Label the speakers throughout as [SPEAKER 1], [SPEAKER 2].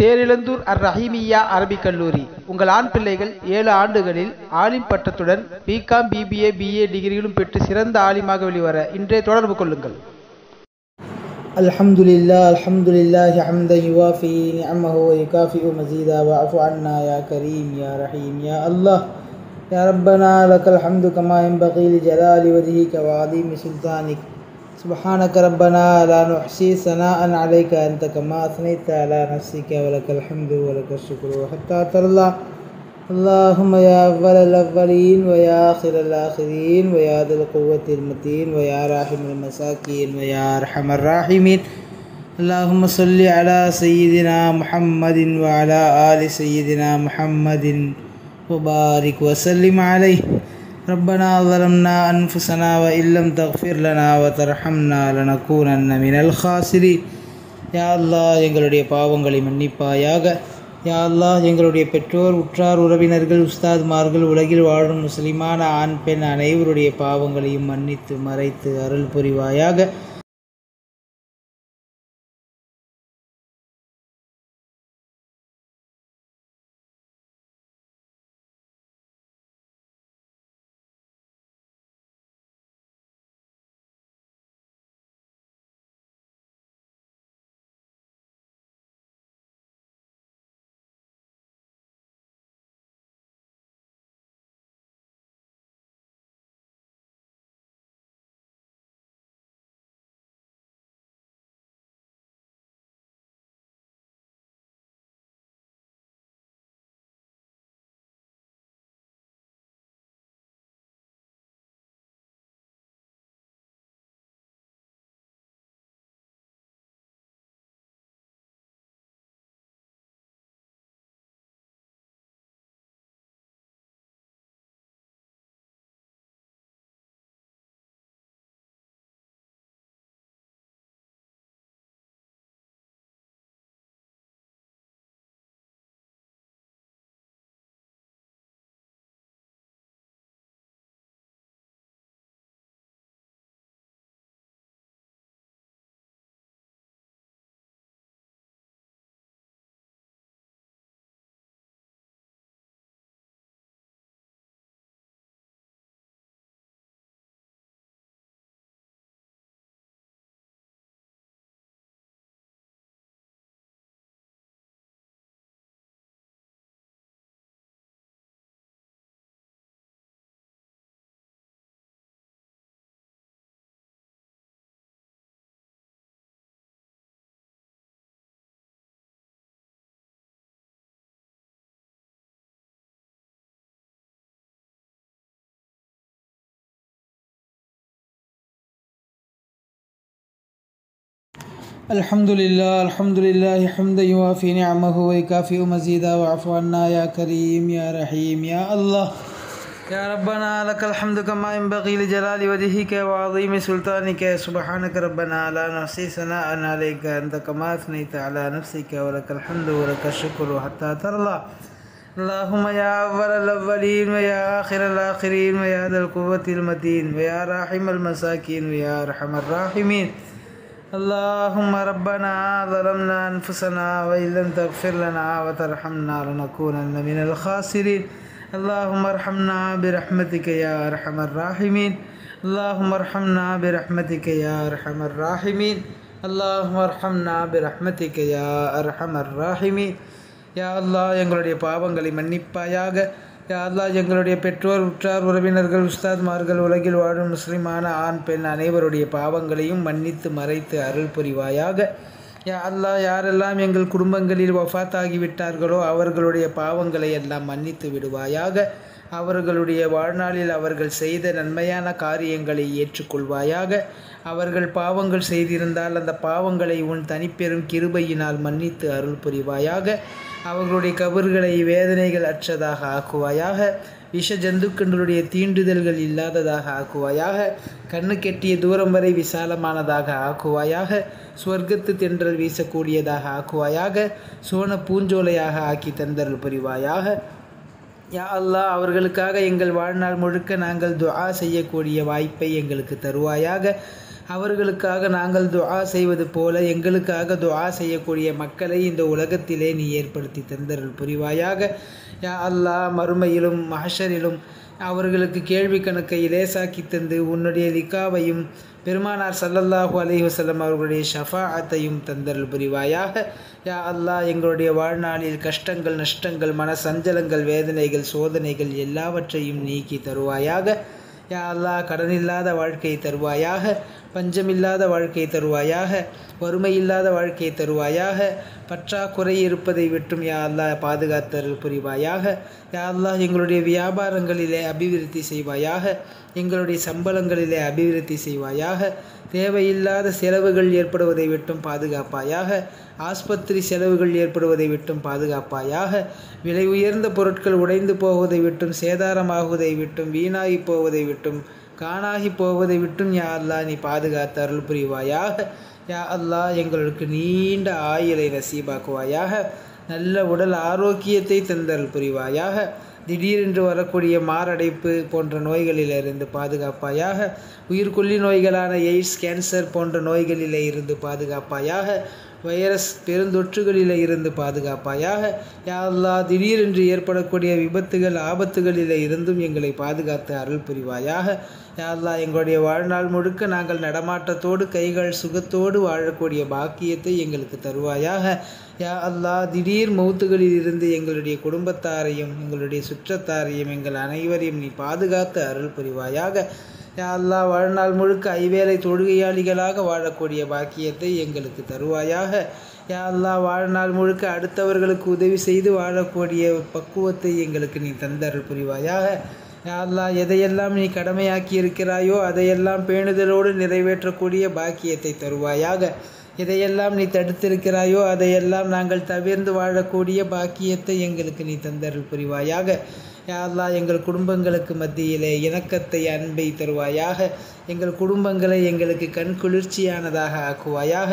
[SPEAKER 1] Therizhandur அர்-ரஹீமிய்யா Arabic கல்லூரி. உங்கள் ஆண் பிள்ளைகள் 7 ஆண்டுகளில் ஆலிம் பட்டத்துடன் பிகாம், பிபிஏ, பிஏ டிகிரிகளும் பெற்று சிறந்த ஆலிமாக வெளிவர இன்றே தொடர்பு கொள்ளுங்கள்.
[SPEAKER 2] அல்ஹம்துலில்லாஹி ஹம்தன் யுவாஃபி நிஅமஹு வ யுகாஃபிஉ மஸீதா வஅஃபு அன்னா யா கரீம் யா ரஹீம் யா அல்லாஹ் யா ரப்பனா லக்கல் ஹம்து கமா யன்பகி லிஜலாலி வஜ்ஹிக வ அஸீமி சுல்தானிக். சுப்ஹானக ரப்பனா லா நுஹ்ஸி ஸனாஅன் அலைக அன்த கமா அஸ்னைத அலா நஃப்ஸிக வ லக்கல் ஹம்து வ லக்கல் ஷுக்ரு ஹத்தா தர்லா. اللهم يا أول الأولين ويا آخر الآخرين ويا ذا القوة المتين ويا راحم المساكين ويا أرحم الراحمين. اللهم صل على سيدنا محمد وعلى آل سيدنا محمد وبارك وسلم عليه. ربنا ظلمنا أنفسنا وإن لم تغفر لنا وترحمنا لنكونن من الخاسرين. يا الله எங்களுடைய பாவங்களை மன்னிப்பாயாக. யா அல்லாஹ் எங்களுடைய பெற்றோர், உற்றார், உறவினர்கள், உஸ்தாத்மார்கள், உலகில் வாழும் முஸ்லிமான ஆண் பெண் அனைவருடைய பாவங்களையும் மன்னித்து மறைத்து அருள் புரிவாயாக. அல்ஹம்துலில்லாஹி ஹம்தன் யுவாஃபி நிஅமஹு வ யுகாஃபிஉ மஸீதா வஅஃபு அன்னா யா கரீம் யா ரஹீம் யா அல்லாஹ் யா ரப்பனா லக்கல் ஹம்து கமா யன்பகி லிஜலாலி வஜ்ஹிக வ அஸீமி சுல்தானிக. சுப்ஹானக ரப்பனா லா நஹ்ஸி ஸனாஅன் அலைக அன்த கமா அஸ்னைத அலா நஃப்ஸிக வ லக்கல் ஹம்து வ லக்கல் ஷுக்ரு ஹத்தா தர்லா. اللهم يا أول الأولين ويا آخر الآخرين ويا ذا القوة المتين ويا راحم المساكين ويا أرحم الراحمين. اللهم ربنا ظلمنا أنفسنا وإن لم تغفر لنا وترحمنا لنكونن من الخاسرين. اللهم ارحمنا برحمتك يا أرحم الراحمين. اللهم ارحمنا برحمتك يا أرحم الراحمين. اللهم ارحمنا برحمتك يا أرحم الراحمين. யா அல்லாஹ் எங்களுடைய பாவங்களை மன்னிப்பாயாக. யா அல்லாஹ் எங்களுடைய பெற்றோர், உற்றார், உறவினர்கள், உஸ்தாத்மார்கள், உலகில் வாழும் முஸ்லிமான ஆண் பெண் அனைவருடைய பாவங்களையும் மன்னித்து மறைத்து அருள் புரிவாயாக. யா அல்லாஹ் யாரெல்லாம் எங்கள் குடும்பங்களில் வஃபாத்தாகிவிட்டார்களோ அவர்களுடைய பாவங்களை எல்லாம் மன்னித்து விடுவாயாக. அவர்களுடைய வாழ்நாளில் அவர்கள் செய்த நன்மையான காரியங்களை ஏற்றுக்கொள்வாயாக. அவர்கள் பாவங்கள் செய்திருந்தால் அந்த பாவங்களை உன் தனிப்பெரும் கிருபையினால் மன்னித்து அருள் புரிவாயாக. அவர்களுடைய கபர்களை வேதனைகள் அற்றதாக ஆக்குவாயாக. விஷ ஜந்துக்களுடைய தீண்டுதல்கள் இல்லாததாக ஆக்குவாயாக. கண்ணு கெட்டிய தூரம் வரை விசாலமானதாக ஆக்குவாயாக. சுவர்க்கத்து தென்றல் வீசக்கூடியதாக ஆக்குவாயாக. சோன பூஞ்சோலையாக ஆக்கி தந்தருள் புரிவாயாக. யா அல்லாஹ் அவர்களுக்காக எங்கள் வாழ்நாள் முழுக்க நாங்கள் துஆ செய்யக்கூடிய வாய்ப்பை எங்களுக்கு தருவாயாக. அவர்களுக்காக நாங்கள் துஆ செய்வது போல எங்களுக்காக துஆ செய்யக்கூடிய மக்களை இந்த உலகத்திலே நீ ஏற்படுத்தி தந்தருள் புரிவாயாக. யா அல்லாஹ், மறுமையிலும் மஹ்ஷரிலும் அவர்களுக்கு கேள்வி கணக்கை லேசாக்கி தந்து உன்னுடைய லிகாவையும் பெருமானார் ஸல்லல்லாஹு அலைஹி வஸல்லம் அவர்களுடைய ஷஃபாஅத்தையும் தந்தருள் புரிவாயாக. யா அல்லாஹ், எங்களுடைய வாழ்நாளில் கஷ்டங்கள், நஷ்டங்கள், மன சஞ்சலங்கள், வேதனைகள், சோதனைகள் எல்லாவற்றையும் நீக்கி தருவாயாக. யா அல்லாஹ், கடனில்லாத வாழ்க்கை தருவாயாக, பஞ்சமில்லாத வாழ்க்கை தருவாயாக, வறுமையில்லாத வாழ்க்கை தருவாயாக, பற்றாக்குறை இருப்பதை விட்டும் யா அல்லாஹ் பாதுகாத்தருள் புரிவாயாக. யா அல்லாஹ், எங்களுடைய வியாபாரங்களிலே அபிவிருத்தி செய்வாயாக, எங்களுடைய சம்பளங்களிலே அபிவிருத்தி செய்வாயாக, தேவையில்லாத செலவுகள் ஏற்படுவதை விட்டும் பாதுகாப்பாயாக, ஆஸ்பத்திரி செலவுகள் ஏற்படுவதை விட்டும் பாதுகாப்பாயாக, விலை உயர்ந்த பொருட்கள் உடைந்து போவதை விட்டும், சேதாரமாகுவதை விட்டும், வீணாகி போவதை விட்டும், காணாகி போவதை விட்டும் யா அல்லாஹ் நீ பாதுகாத்து அருள் புரிவாயாக. யா அல்லாஹ், எங்களுக்கு நீண்ட ஆயுளை நசீபாக்குவாயாக, நல்ல உடல் ஆரோக்கியத்தை தந்தருள் புரிவாயாக, திடீரென்று வரக்கூடிய மாரடைப்பு போன்ற நோய்களிலிருந்து பாதுகாப்பாயாக, உயிர்கொல்லி நோய்களான எய்ட்ஸ், கேன்சர் போன்ற நோய்களிலே இருந்து பாதுகாப்பாயாக, வைரஸ் பெருந்தொற்றுகளிலே இருந்து பாதுகாப்பாயாக. யா அல்லாஹ், திடீரென்று ஏற்படக்கூடிய விபத்துகள், ஆபத்துகளிலே இருந்தும் எங்களை பாதுகாத்து அருள் புரிவாயாக. யா அல்லாஹ், எங்களுடைய வாழ்நாள் முழுக்க நாங்கள் நடமாட்டத்தோடு கைகள் சுகத்தோடு வாழக்கூடிய பாக்கியத்தை எங்களுக்கு தருவாயாக. யா அல்லாஹ், திடீர் மௌத்துகளில் இருந்து எங்களுடைய குடும்பத்தாரையும் எங்களுடைய சுற்றத்தாரையும் எங்கள் அனைவரையும் நீ பாதுகாத்து அருள் புரிவாயாக. யா அல்லாஹ், வாழ்நாள் முழுக்க ஐவேளை தொழுகையாளிகளாக வாழக்கூடிய பாக்கியத்தை எங்களுக்கு தருவாயாக. யா அல்லாஹ், வாழ்நாள் முழுக்க அடுத்தவர்களுக்கு உதவி செய்து வாழக்கூடிய பக்குவத்தை எங்களுக்கு நீ தந்தருள் புரிவாயாக. யா அல்லாஹ், எதையெல்லாம் நீ கடமையாக்கி இருக்கிறாயோ அதையெல்லாம் பேணுதலோடு நிறைவேற்றக்கூடிய பாக்கியத்தை தருவாயாக. எதையெல்லாம் நீ தடுத்திருக்கிறாயோ அதையெல்லாம் நாங்கள் தவிர்ந்து வாழக்கூடிய பாக்கியத்தை எங்களுக்கு நீ தந்தருள் புரிவாயாக. யா அல்லாஹ், எங்கள் குடும்பங்களுக்கு மத்தியிலே இணக்கத்தை, அன்பை தருவாயாக. எங்கள் குடும்பங்களை எங்களுக்கு கண் குளிர்ச்சியானதாக ஆக்குவாயாக.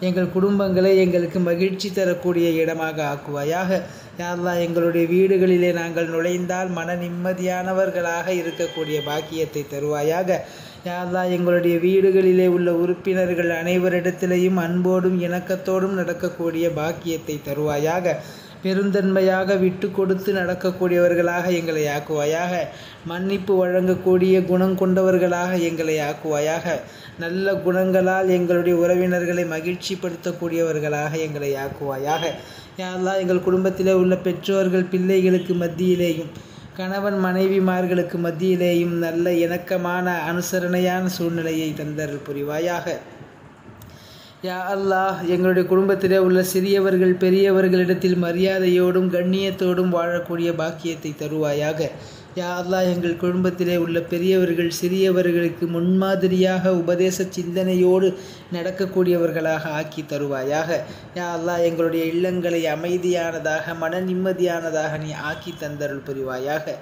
[SPEAKER 2] எங்கள் குடும்பங்களை எங்களுக்கு மகிழ்ச்சி தரக்கூடிய இடமாக ஆக்குவாயாக. யா அல்லாஹ், எங்களுடைய வீடுகளிலே நாங்கள் நுழைந்தால் மன நிம்மதியானவர்களாக இருக்கக்கூடிய பாக்கியத்தை தருவாயாக. யா அல்லாஹ், எங்களுடைய வீடுகளிலே உள்ள உறுப்பினர்கள் அனைவரிடத்திலேயும் அன்போடும் இணக்கத்தோடும் நடக்கக்கூடிய பாக்கியத்தை தருவாயாக. பெருந்தன்மையாக விட்டு கொடுத்து நடக்கக்கூடியவர்களாக எங்களை ஆக்குவாயாக. மன்னிப்பு வழங்கக்கூடிய குணம் கொண்டவர்களாக எங்களை ஆக்குவாயாக. நல்ல குணங்களால் எங்களுடைய உறவினர்களை மகிழ்ச்சிப்படுத்தக்கூடியவர்களாக எங்களை ஆக்குவாயாக. யா அல்லாஹ், எங்கள் குடும்பத்திலே உள்ள பெற்றோர்கள் பிள்ளைகளுக்கு மத்தியிலேயும் கணவன் மனைவிமார்களுக்கு மத்தியிலேயும் நல்ல இணக்கமான அனுசரணையான சூழ்நிலையை தந்தருள் புரிவாயாக. யா அல்லாஹ், எங்களுடைய குடும்பத்திலே உள்ள சிறியவர்கள் பெரியவர்களிடத்தில் மரியாதையோடும் கண்ணியத்தோடும் வாழக்கூடிய பாக்கியத்தை தருவாயாக. யா அல்லாஹ், எங்கள் குடும்பத்திலே உள்ள பெரியவர்கள் சிறியவர்களுக்கு முன்மாதிரியாக உபதேச சிந்தனையோடு நடக்கக்கூடியவர்களாக ஆக்கி தருவாயாக. யா அல்லாஹ், எங்களுடைய இல்லங்களை அமைதியானதாக, மன நிம்மதியானதாக நீ ஆக்கி தந்தருள் புரிவாயாக.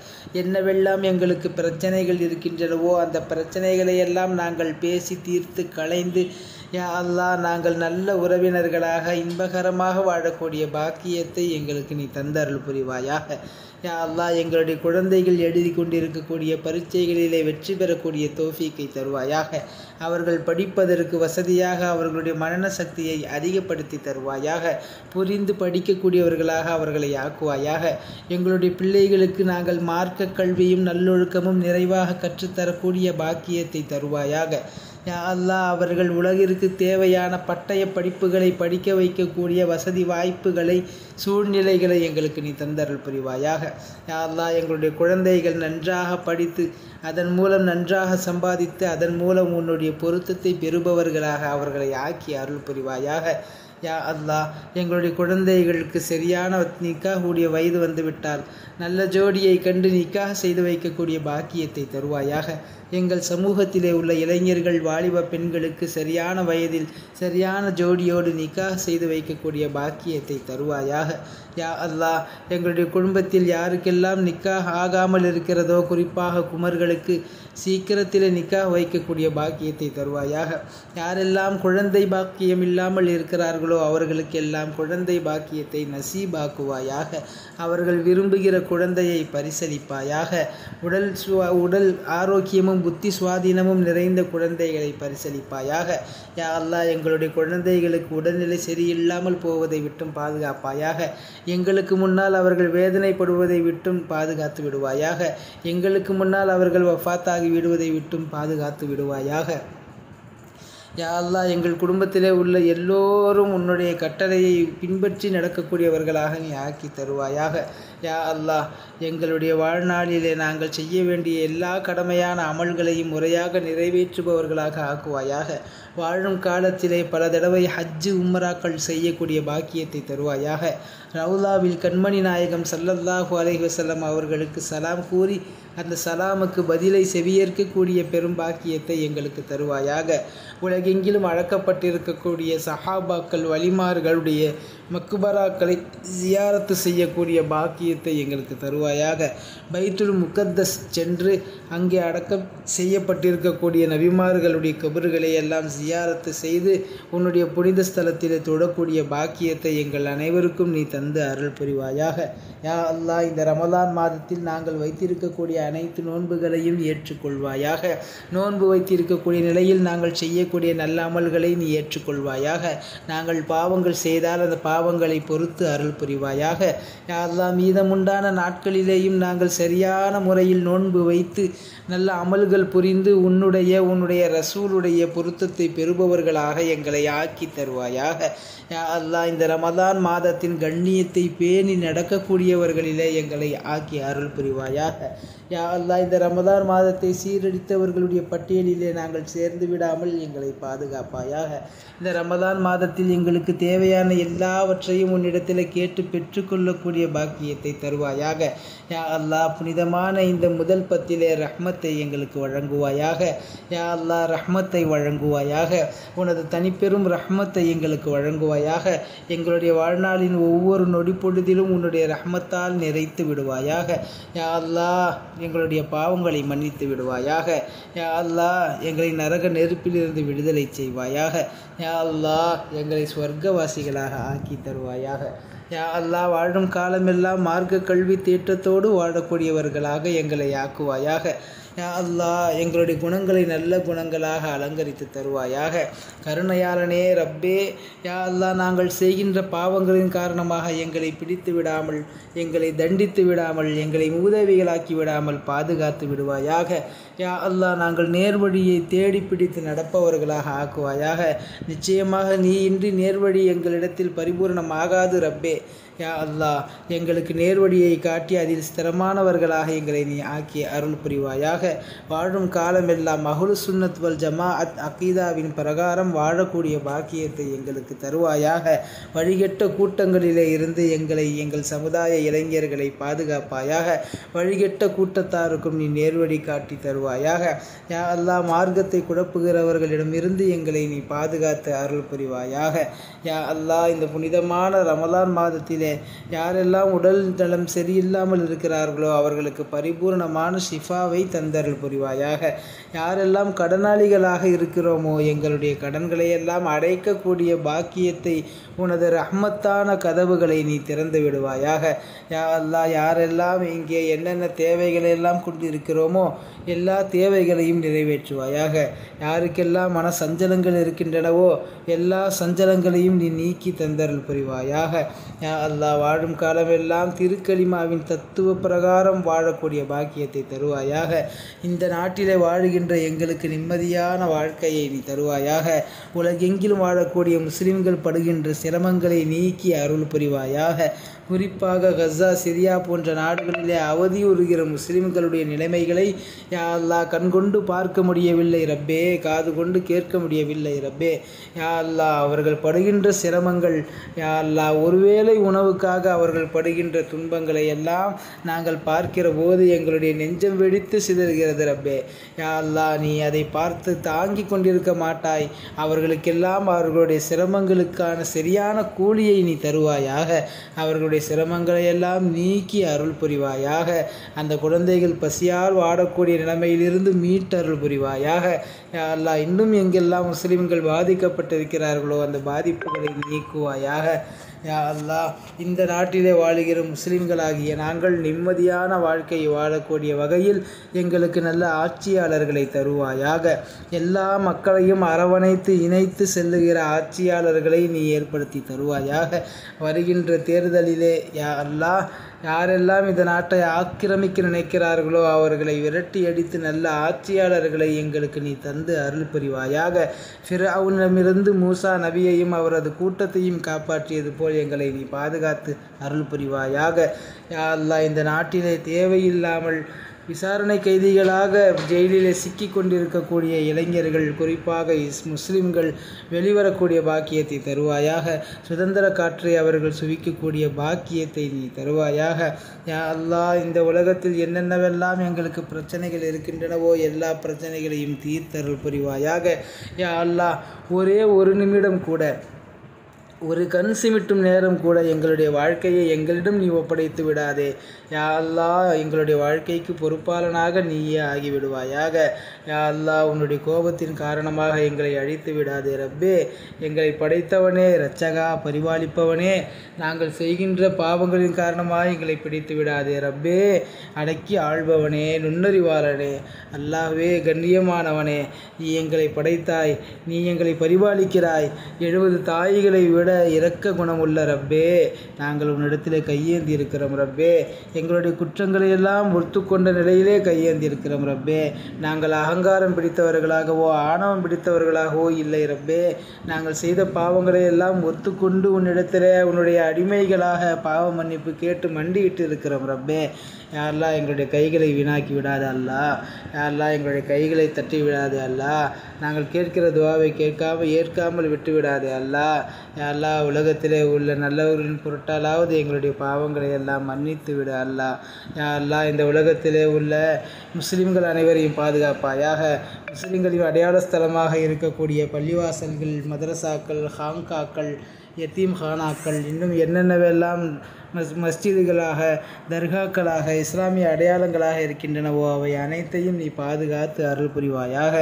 [SPEAKER 2] என்னவெல்லாம் எங்களுக்கு பிரச்சனைகள் இருக்கின்றனவோ அந்த பிரச்சனைகளை எல்லாம் நாங்கள் பேசி தீர்த்து களைந்து யா அல்லாஹ், நாங்கள் நல்ல உறவினர்களாக இன்பகரமாக வாழக்கூடிய பாக்கியத்தை எங்களுக்கு நீ தந்தருள் புரிவாயாக. யா அல்லாஹ், எங்களுடைய குழந்தைகள் எழுதி கொண்டிருக்கக்கூடிய பரீட்சைகளிலே வெற்றி பெறக்கூடிய தௌஃபீக்கை தருவாயாக. அவர்கள் படிப்பதற்கு வசதியாக அவர்களுடைய மனன சக்தியை அதிகப்படுத்தி தருவாயாக. புரிந்து படிக்கக்கூடியவர்களாக அவர்களை ஆக்குவாயாக. எங்களுடைய பிள்ளைகளுக்கு நாங்கள் மார்க்க கல்வியும் நல்லொழுக்கமும் நிறைவாக கற்றுத்தரக்கூடிய பாக்கியத்தை தருவாயாக. யா அல்லாஹ், அவர்கள் உலகிற்கு தேவையான பட்டய படிப்புகளை படிக்க வைக்கக்கூடிய வசதி வாய்ப்புகளை, சூழ்நிலைகளை எங்களுக்கு நீ தந்தருள் புரிவாயாக. யா அல்லாஹ், எங்களுடைய குழந்தைகள் நன்றாக படித்து அதன் மூலம் நன்றாக சம்பாதித்து அதன் மூலம் உன்னுடைய பொருத்தத்தை பெறுபவர்களாக அவர்களை ஆக்கி அருள் புரிவாயாக. யா அல்லாஹ், எங்களுடைய குழந்தைகளுக்கு சரியான நிக்காஹுடைய வயது வந்துவிட்டால் நல்ல ஜோடியை கண்டு நிக்காஹ் செய்து வைக்கக்கூடிய பாக்கியத்தை தருவாயாக. எங்கள் சமூகத்திலே உள்ள இளைஞர்கள், வாலிப பெண்களுக்கு சரியான வயதில் சரியான ஜோடியோடு நிக்காஹ் செய்து வைக்கக்கூடிய பாக்கியத்தை தருவாயாக. யா அல்லாஹ், எங்களுடைய குடும்பத்தில் யாருக்கெல்லாம் நிக்காஹ் ஆகாமல் இருக்கிறதோ, குறிப்பாக குமர்களுக்கு சீக்கிரத்தில் நிக்காஹ் வைக்கக்கூடிய பாக்கியத்தை தருவாயாக. யாரெல்லாம் குழந்தை பாக்கியம் இல்லாமல் இருக்கிறார்களோ இருக்கிறார்களோ அவர்களுக்கு எல்லாம் குழந்தை பாக்கியத்தை நசீபாக்குவாயாக. அவர்கள் விரும்புகிற குழந்தையை பரிசளிப்பாயாக. உடல் ஆரோக்கியமும் புத்தி சுவாதீனமும் நிறைந்த குழந்தைகளை பரிசளிப்பாயாக. யா அல்லாஹ், எங்களுடைய குழந்தைகளுக்கு உடல்நிலை சரியில்லாமல் போவதை விட்டும் பாதுகாப்பாயாக. எங்களுக்கு முன்னால் அவர்கள் வேதனைப்படுவதை விட்டும் பாதுகாத்து விடுவாயாக. எங்களுக்கு முன்னால் அவர்கள் வஃபாத்தாகி விடுவதை விட்டும் பாதுகாத்து விடுவாயாக. யா அல்லாஹ், எங்கள் குடும்பத்திலே உள்ள எல்லோரும் உன்னுடைய கட்டளையை பின்பற்றி நடக்கக்கூடியவர்களாக நீ ஆக்கி தருவாயாக. யா அல்லாஹ், எங்களுடைய வாழ்நாளிலே நாங்கள் செய்ய வேண்டிய எல்லா கடமையான அமல்களையும் முறையாக நிறைவேற்றுபவர்களாக ஆக்குவாயாக. வாழும் காலத்திலே பல தடவை ஹஜ்ஜு உம்ராக்கள் செய்யக்கூடிய பாக்கியத்தை தருவாயாக. ரவுலாவில் கண்மணி நாயகம் ஸல்லல்லாஹு அலைஹி வஸல்லம் அவர்களுக்கு சலாம் கூறி அந்த சலாமுக்கு பதிலை செவியேற்கக்கூடிய பெரும் பாக்கியத்தை எங்களுக்கு தருவாயாக. உலகெங்கிலும் அழைக்கப்பட்டிருக்கக்கூடிய சஹாபாக்கள் வலிமார்களுடைய மக்பராக்களை ஜியாரத்து செய்யக்கூடிய பாக்கியத்தை எங்களுக்கு தருவாயாக. பைத்துல் முகத்தஸ் சென்று அங்கே அடக்கம் செய்யப்பட்டிருக்கக்கூடிய நபிமார்களுடைய கபறுகளை எல்லாம் ஜியாரத்து செய்து உன்னுடைய புனித ஸ்தலத்திலே தொடக்கூடிய பாக்கியத்தை எங்கள் அனைவருக்கும் நீ தந்து அருள் புரிவாயாக. யா அல்லாஹ், இந்த ரமலான் மாதத்தில் நாங்கள் வைத்திருக்கக்கூடிய அனைத்து நோன்புகளையும் ஏற்றுக்கொள்வாயாக. நோன்பு வைத்திருக்கக்கூடிய நிலையில் நாங்கள் செய்யக்கூடிய நல்ல அமல்களை நீ ஏற்றுக்கொள்வாயாக. நாங்கள் பாவங்கள் செய்தால் அந்த பாவங்களை பொறுத்து அருள் புரிவாயாக. யா அல்லாஹ், மீதமுண்டான நாட்களிலேயும் நாங்கள் சரியான முறையில் நோன்பு வைத்து நல்ல அமல்கள் புரிந்து உன்னுடைய ரசூலுடைய பொருத்தத்தை பெறுபவர்களாக எங்களை ஆக்கி தருவாயாக. யா அல்லாஹ், இந்த ரமலான் மாதத்தின் கண்ணியத்தை பேணி நடக்கக்கூடியவர்களிலே எங்களை ஆக்கி அருள் புரிவாயாக. யா அல்லாஹ், இந்த ரமலான் மாதத்தை சீரழித்தவர்களுடைய பட்டியலிலே நாங்கள் சேர்ந்து விடாமல் எங்களை பாதுகாப்பாயாக. இந்த ரமலான் மாதத்தில் எங்களுக்கு தேவையான எல்லாவற்றையும் உன்னிடத்தில் கேட்டு பெற்றுக்கொள்ளக்கூடிய பாக்கியத்தை தருவாயாக. யா அல்லாஹ், புனிதமான இந்த முதல் பத்திலே ரஹ்மத்தை எங்களுக்கு வழங்குவாயாக. யா அல்லாஹ், ரஹ்மத்தை வழங்குவாயாக. உனது தனிப்பெரும் ரஹ்மத்தை எங்களுக்கு வழங்குவாயாக. எங்களுடைய வாழ்நாளின் ஒவ்வொரு நொடி பொழுதிலும் உன்னுடைய ரஹ்மத்தால் நிறைத்து விடுவாயாக. யா அல்லாஹ், எங்களுடைய பாவங்களை மன்னித்து விடுவாயாக. யா அல்லாஹ், எங்களை நரக நெருப்பிலிருந்து விடுதலை செய்வாயாக. யா அல்லாஹ், எங்களை சொர்க்கவாசிகளாக ஆக்கி தருவாயாக. யா அல்லாஹ், வாழும் காலமெல்லாம் மார்க்க கல்வி தேற்றத்தோடு வாழக்கூடியவர்களாக எங்களை ஆக்குவாயாக. யா அல்லாஹ், எங்களுடைய குணங்களை நல்ல குணங்களாக அலங்கரித்து தருவாயாக. கருணையாளனே ரப்பே, யா அல்லாஹ், நாங்கள் செய்கின்ற பாவங்களின் காரணமாக எங்களை பிடித்து விடாமல், எங்களை தண்டித்து விடாமல், எங்களை மூதவிகளாக்கி விடாமல் பாதுகாத்து விடுவாயாக. யா அல்லாஹ், நாங்கள் நேர்வழியை தேடி பிடித்து நடப்பவர்களாக ஆக்குவாயாக. நிச்சயமாக நீ இன்றி நேர்வழி எங்களிடத்தில் பரிபூர்ணமாகாது ரப்பே. யா அல்லாஹ், எங்களுக்கு நேர்வழியை காட்டி அதில் ஸ்திரமானவர்களாக எங்களை நீ ஆக்கி அருள் புரிவாயாக. வாழும் காலமெல்லாம் அஹ்லு சுன்னத் வல் ஜமாஅத் அகீதாவின் பிரகாரம் வாழக்கூடிய பாக்கியத்தை எங்களுக்கு தருவாயாக. வழிகெட்ட கூட்டங்களிலே இருந்து எங்கள் சமுதாய இளைஞர்களை பாதுகாப்பாயாக. வழிகெட்ட கூட்டத்தாருக்கும் நீ நேர்வழி காட்டி தருவாயாக. யா அல்லாஹ், மார்க்கத்தை குழப்புகிறவர்களிடமிருந்து எங்களை நீ பாதுகாத்து அருள் புரிவாயாக. யா அல்லாஹ், இந்த புனிதமான ரமலான் மாதத்திலே யாரெல்லாம் உடல் நலம் சரியில்லாமல் இருக்கிறார்களோ அவர்களுக்கு பரிபூர்ணமான ஷிஃபாவை தந்தருள் புரிவாயாக. யாரெல்லாம் கடனாளிகளாக இருக்கிறோமோ எங்களுடைய கடன்களை எல்லாம் அடைக்கக்கூடிய பாக்கியத்தை உனது ரஹ்மத்தான கதவுகளை நீ திறந்து விடுவாயாக. யா அல்லாஹ், யாரெல்லாம் இங்கே என்னென்ன தேவைகளை எல்லாம் கொண்டு இருக்கிறோமோ எல்லா தேவைகளையும் நிறைவேற்றுவாயாக. யாருக்கெல்லாம் மன சஞ்சலங்கள் இருக்கின்றனவோ எல்லா சஞ்சலங்களையும் நீ நீக்கி தந்தருள் புரிவாயாக. யா அல்லாஹ், வாழும் காலமெல்லாம் திருக்கலிமாவின் தத்துவ பிரகாரம் வாழக்கூடிய பாக்கியத்தை தருவாயாக. இந்த நாட்டிலே வாழுகின்ற எங்களுக்கு நிம்மதியான வாழ்க்கையை நீ தருவாயாக. உலகெங்கிலும் வாழக்கூடிய முஸ்லிம்கள் படுகின்ற சிரமங்களை நீக்கி அருள் புரிவாயாக. குறிப்பாக கஸா, சிரியா போன்ற நாடுகளிலே அவதியுறுகிற முஸ்லிம்களுடைய நிலைமைகளை யா அல்லாஹ் கண்கொண்டு பார்க்க முடியவில்லை ரப்பே, காது கொண்டு கேட்க முடியவில்லை ரப்பே. யா அல்லாஹ், அவர்கள் படுகின்ற சிரமங்கள் யா அல்லாஹ், ஒருவேளை உணவு உணவுக்காக அவர்கள் படுகின்ற துன்பங்களை எல்லாம் நாங்கள் பார்க்கிற போது எங்களுடைய நெஞ்சம் வெடித்து சிதறுகிறது ரப்பே. யா அல்லாஹ், நீ அதை பார்த்து தாங்கி கொண்டிருக்க மாட்டாய். அவர்களுக்கெல்லாம் அவர்களுடைய சிரமங்களுக்கான சரியான கூலியை நீ தருவாயாக. அவர்களுடைய சிரமங்களை எல்லாம் நீக்கி அருள் புரிவாயாக. அந்த குழந்தைகள் பசியால் வாடக்கூடிய நிலைமையிலிருந்து மீட்டு அருள் புரிவாயாக. யா அல்லாஹ், இன்னும் எங்கெல்லாம் முஸ்லிம்கள் பாதிக்கப்பட்டிருக்கிறார்களோ அந்த பாதிப்புகளை நீக்குவாயாக. யா அல்லாஹ், இந்த நாட்டிலே வாழுகிற முஸ்லிம்களாகிய நாங்கள் நிம்மதியான வாழ்க்கையை வாழக்கூடிய வகையில் எங்களுக்கு நல்ல ஆட்சியாளர்களை தருவாயாக. எல்லா மக்களையும் அரவணைத்து இணைத்து செல்லுகிற ஆட்சியாளர்களை நீ ஏற்படுத்தி தருவாயாக. வருகின்ற தேர்தலிலே யா அல்லாஹ், யாரெல்லாம் இந்த நாட்டை ஆக்கிரமிக்க நினைக்கிறார்களோ அவர்களை விரட்டி அடித்து நல்ல ஆட்சியாளர்களை எங்களுக்கு நீ தந்து அருள் புரிவாயாக. ஃபிர்அவுனிடமிருந்து மூசா நபியையும் அவரது கூட்டத்தையும் காப்பாற்றியது போல் எங்களை நீ பாதுகாத்து அருள் புரிவாயாக. யா அல்லாஹ், இந்த நாட்டிலே தேவையில்லாமல் விசாரணை கைதிகளாக ஜெயிலிலே சிக்கி கொண்டிருக்கக்கூடிய இளைஞர்கள், குறிப்பாக முஸ்லிம்கள் வெளிவரக்கூடிய பாக்கியத்தை தருவாயாக. சுதந்திர காற்றை அவர்கள் சுவிக்கக்கூடிய பாக்கியத்தை நீ தருவாயாக. யா அல்லாஹ், இந்த உலகத்தில் என்னென்னவெல்லாம் எங்களுக்கு பிரச்சனைகள் இருக்கின்றனவோ எல்லா பிரச்சனைகளையும் தீர்த்தருள் புரிவாயாக. யா அல்லாஹ், ஒரே ஒரு நிமிடம் கூட, ஒரு கண் சிமிட்டும் நேரம் கூட எங்களுடைய வாழ்க்கையை எங்களிடம் நீ ஒப்படைத்து விடாதே. யா அல்லாஹ், எங்களுடைய வாழ்க்கைக்கு பொறுப்பாளனாக நீயே ஆகிவிடுவாயாக. யா அல்லாஹ், உன்னுடைய கோபத்தின் காரணமாக எங்களை அழித்து விடாதே ரப்பே. எங்களை படைத்தவனே, இரட்சகா, பரிபாலிப்பவனே, நாங்கள் செய்கின்ற பாவங்களின் காரணமாக எங்களை பிடித்து விடாதே ரப்பே. அடக்கி ஆள்பவனே, நுண்ணறிவாளனே, அல்லாஹ்வே, கண்ணியமானவனே, நீ எங்களை படைத்தாய், நீ எங்களை பரிபாலிக்கிறாய். 70 தாய்களை விட இரக்க குணமுள்ள ரப்பே, நாங்கள் உன்னிடத்திலே கையேந்தி இருக்கிறோம் ரப்பே. எங்களுடைய குற்றங்களை எல்லாம் ஒத்துக்கொண்ட நிலையிலே கையேந்தி இருக்கிறோம் ரப்பே. நாங்கள் அகங்காரம் பிடித்தவர்களாகவோ ஆணவம் பிடித்தவர்களாகவோ இல்லை ரப்பே. நாங்கள் செய்த பாவங்களை எல்லாம் ஒத்துக்கொண்டு உன்னிடத்திலே உன்னுடைய அடிமைகளாக பாவ மன்னிப்பு கேட்டு மண்டியிட்டு இருக்கிறோம் ரப்பே. யா அல்லாஹ், எங்களுடைய கைகளை வீணாக்கி விடாது அல்லாஹ். யா அல்லாஹ், எங்களுடைய கைகளை தட்டி விடாது அல்லாஹ். நாங்கள் கேட்கிற துவாவை ஏற்காமல் விட்டு விடாது அல்லாஹ். யா அல்லாஹ், உலகத்திலே உள்ள நல்லவர்களின் பொருட்டாலாவது எங்களுடைய பாவங்களை எல்லாம் மன்னித்து விடு அல்லாஹ். யா அல்லாஹ், இந்த உலகத்திலே உள்ள முஸ்லிம்கள் அனைவரையும் பாதுகாப்பாயாக. முஸ்லிம்களின் அடையாள ஸ்தலமாக இருக்கக்கூடிய பள்ளிவாசல்கள், மதரசாக்கள், ஹாங்காக்கள், யத்தீம் ஹானாக்கள், இன்னும் என்னென்னவெல்லாம் மஸ்ஜிதுகளாக, தர்காக்களாக, இஸ்லாமிய அடையாளங்களாக இருக்கின்றனவோ அவை அனைத்தையும் நீ பாதுகாத்து அருள் புரிவாயாக.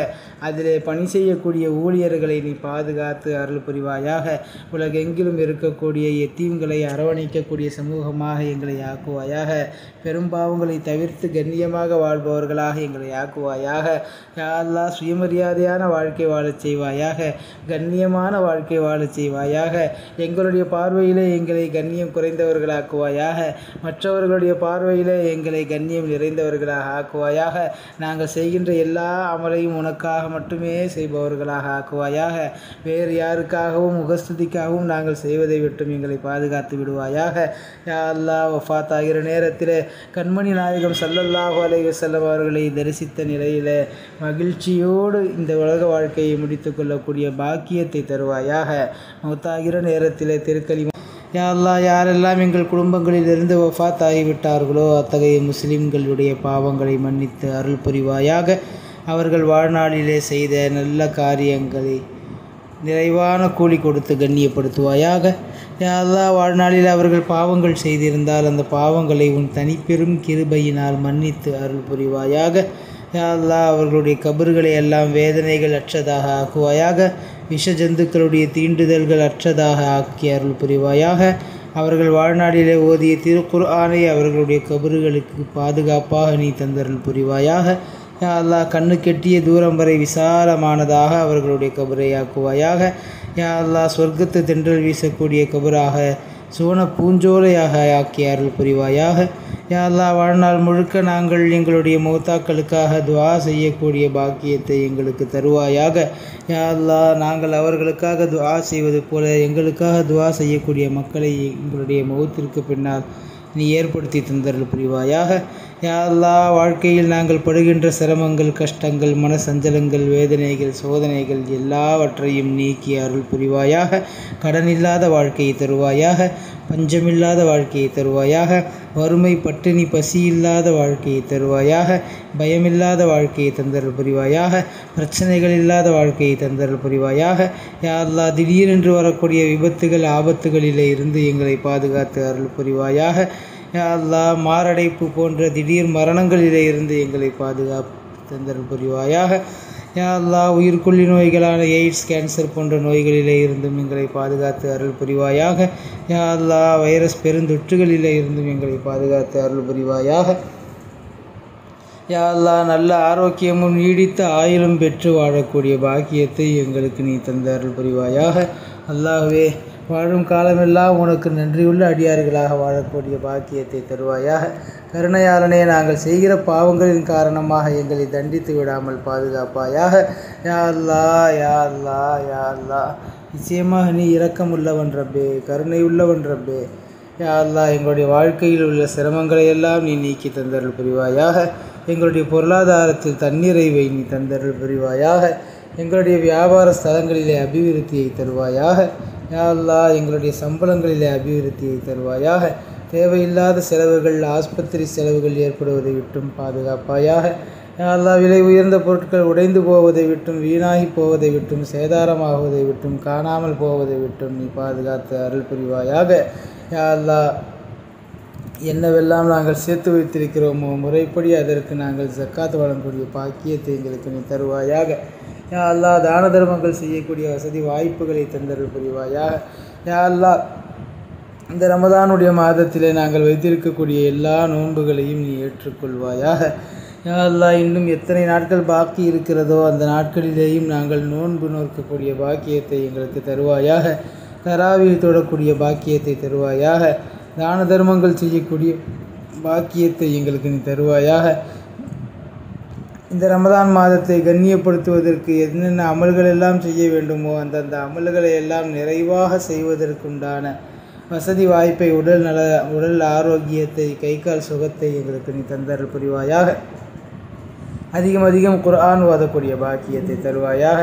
[SPEAKER 2] அதிலே பணி செய்யக்கூடிய ஊழியர்களை நீ பாதுகாத்து அருள் புரிவாயாக. உலகெங்கிலும் இருக்கக்கூடிய யத்தீம்களை அரவணைக்கக்கூடிய சமூகமாக எங்களை ஆக்குவாயாக. பெரும்பாவங்களை தவிர்த்து கண்ணியமாக வாழ்பவர்களாக எங்களை ஆக்குவாயாக. யா அல்லாஹ், சுயமரியாதையான வாழ்க்கை வாழச் செய்வாயாக. கண்ணியமான வாழ்க்கை வாழச் செய்வாயாக. எங்களுடைய பார்வையிலே எங்களை கண்ணியம் குறைந்தவர்களாக ஆக்குவாயாக. மற்றவர்களுடைய பார்வையிலே எங்களை கண்ணியம் நிறைந்தவர்களாக ஆக்குவாயாக. நாங்கள் செய்கின்ற எல்லா அமலையும் உனக்காக மட்டுமே செய்பவர்களாக ஆக்குவாயாக. வேறு யாருக்காகவும் முகஸ்துதிக்காகவும் நாங்கள் செய்வதை விட்டும் எங்களை பாதுகாத்து விடுவாயாக. யா அல்லாஹ், வஃபாத் ஆகிற நேரத்தில் கண்மணி நாயகம் ஸல்லல்லாஹு அலைஹி வஸல்லம் அவர்களை தரிசித்த நிலையில் மகிழ்ச்சியோடு இந்த உலக வாழ்க்கையை முடித்து கொள்ளக்கூடிய பாக்கியத்தை தருவாயாக. மௌத்தாகிற நேரத்தில் திருக்கலிமா யா அல்லாஹ், யாரெல்லாம் எங்கள் குடும்பங்களிலிருந்து வஃபாத் ஆகிவிட்டார்களோ அத்தகைய முஸ்லிம்களுடைய பாவங்களை மன்னித்து அருள் புரிவாயாக. அவர்கள் வாழ்நாளிலே செய்த நல்ல காரியங்களை நிறைவான கூலி கொடுத்து கண்ணியப்படுத்துவாயாக. யா அல்லாஹ், வாழ்நாளில் அவர்கள் பாவங்கள் செய்திருந்தால் அந்த பாவங்களை உன் தனிப்பெரும் கிருபையினால் மன்னித்து அருள் புரிவாயாக. யா அல்லாஹ், அவர்களுடைய கபறுகளை எல்லாம் வேதனைகள் அற்றதாக ஆக்குவாயாக. விஷ ஜந்துக்களுடைய தீண்டுதல்கள் அற்றதாக ஆக்கி அருள் புரிவாயாக. அவர்கள் வாழ்நாளிலே ஓதிய திருக்குர்ஆனை அவர்களுடைய கபறுகளுக்கு பாதுகாப்பாக நீ தந்தருள் புரிவாயாக. யா அல்லாஹ், கண்ணு கெட்டிய தூரம் வரை விசாலமானதாக அவர்களுடைய கபரை ஆக்குவாயாக. யா அல்லாஹ், சொர்க்கத்து தென்றல் வீசக்கூடிய கபராக சுவன பூஞ்சோலையாக ஆக்கி அருள் புரிவாயாக. யா அல்லாஹ், வாழ்நாள் முழுக்க நாங்கள் எங்களுடைய மௌத்தாக்களுக்காக துஆ செய்யக்கூடிய பாக்கியத்தை எங்களுக்கு தருவாயாக. யா அல்லாஹ், நாங்கள் அவர்களுக்காக துஆ செய்வது போல எங்களுக்காக துஆ செய்யக்கூடிய மக்களை எங்களுடைய மௌத்திற்கு பின்னால் நீ ஏற்படுத்தி தந்தருள் புரிவாயாக. யா அல்லாஹ், வாழ்க்கையில் நாங்கள் படுகின்ற சிரமங்கள், கஷ்டங்கள், மனசஞ்சலங்கள், வேதனைகள், சோதனைகள் எல்லாவற்றையும் நீக்கி அருள் புரிவாயாக. கடனில்லாத வாழ்க்கையை தருவாயாக, பஞ்சமில்லாத வாழ்க்கையை தருவாயாக, வறுமை பட்டினி பசி இல்லாத வாழ்க்கையை தருவாயாக, பயமில்லாத வாழ்க்கையை தந்தருள் புரிவாயாக, பிரச்சனைகள் இல்லாத வாழ்க்கையை தந்தருள் புரிவாயாக. யா அல்லாஹ், திடீரென்று வரக்கூடிய விபத்துகள், ஆபத்துகளிலே இருந்து எங்களை பாதுகாத்து அருள் புரிவாயாக. யா அல்லாஹ், மாரடைப்பு போன்ற திடீர் மரணங்களிலே இருந்து எங்களை பாதுகாப்பு தந்தருள் புரிவாயாக. யா அல்லாஹ், உயிர்கொல்லி நோய்களான எய்ட்ஸ், கேன்சர் போன்ற நோய்களிலே இருந்தும் எங்களை பாதுகாத்து அருள் புரிவாயாக. யா அல்லாஹ், வைரஸ் பெருந்தொற்றுகளிலே இருந்தும் எங்களை பாதுகாத்து அருள் புரிவாயாக. யா அல்லாஹ், நல்ல ஆரோக்கியமும் நீடித்த ஆயுளும் பெற்று வாழக்கூடிய பாக்கியத்தை எங்களுக்கு நீ தந்த அருள் புரிவாயாக. அல்லாஹ்வே, வாழும் காலமெல்லாம் உனக்கு நன்றியுள்ள அடியார்களாக வாழக்கூடிய பாக்கியத்தை தருவாயாக. கருணையாளனே, நாங்கள் செய்கிற பாவங்களின் காரணமாக எங்களை தண்டித்து விடாமல் பாதுகாப்பாயாக. யா அல்லாஹ், யா அல்லாஹ், யா அல்லாஹ், நிச்சயமாக நீ இரக்கமுள்ளவன் ரப்பே, கருணையுள்ளவன் ரப்பே. யா அல்லாஹ், எங்களுடைய வாழ்க்கையில் உள்ள சிரமங்களை எல்லாம் நீ நீக்கி தந்தருள் புரிவாயாக. எங்களுடைய பொருளாதாரத்தில் தன்னிறைவை நீ தந்தருள் புரிவாயாக. எங்களுடைய வியாபார ஸ்தலங்களிலே அபிவிருத்தியை தருவாயாக. யா அல்லாஹ், எங்களுடைய சம்பளங்களிலே அபிவிருத்தியை தருவாயாக. தேவையில்லாத செலவுகள், ஆஸ்பத்திரி செலவுகள் ஏற்படுவதை விட்டும் பாதுகாப்பாயாக. யா அல்லாஹ், விலை உயர்ந்த பொருட்கள் உடைந்து போவதை விட்டும், வீணாகி போவதை விட்டும், சேதாரமாகுவதை விட்டும், காணாமல் போவதை விட்டும் நீ பாதுகாத்து அருள் புரிவாயாக. யா அல்லாஹ், என்னவெல்லாம் நாங்கள் சேர்த்து வைத்திருக்கிறோமோ முறைப்படி அதற்கு நாங்கள் ஜக்காத் வழங்கக்கூடிய பாக்கியத்தை எங்களுக்கு நீ தருவாயாக. யா அல்லாஹ், தான தர்மங்கள் செய்யக்கூடிய வசதி வாய்ப்புகளை தந்தருள் புரிவாயாக. யா அல்லாஹ், இந்த ரமதானுடைய மாதத்திலே நாங்கள் வைத்திருக்கக்கூடிய எல்லா நோன்புகளையும் நீ ஏற்றுக்கொள்வாயாக. யா அல்லாஹ், இன்னும் எத்தனை நாட்கள் பாக்கி இருக்கிறதோ அந்த நாட்களிலேயும் நாங்கள் நோன்பு நோக்கக்கூடிய பாக்கியத்தை எங்களுக்கு தருவாயாக. தராவில் தொடக்கூடிய பாக்கியத்தை தருவாயாக. தான தர்மங்கள் செய்யக்கூடிய பாக்கியத்தை எங்களுக்கு நீ தருவாயாக. இந்த ரமதான் மாதத்தை கண்ணியப்படுத்துவதற்கு என்னென்ன அமல்கள் எல்லாம் செய்ய வேண்டுமோ அந்தந்த அமல்களை எல்லாம் நிறைவாக செய்வதற்குண்டான வசதி வாய்ப்பை, உடல் ஆரோக்கியத்தை, கை கால் சுகத்தை எங்களுக்கு நீ தந்தருள் புரிவாயாக. அதிகம் குர்ஆன் ஓதக்கூடிய பாக்கியத்தை தருவாயாக.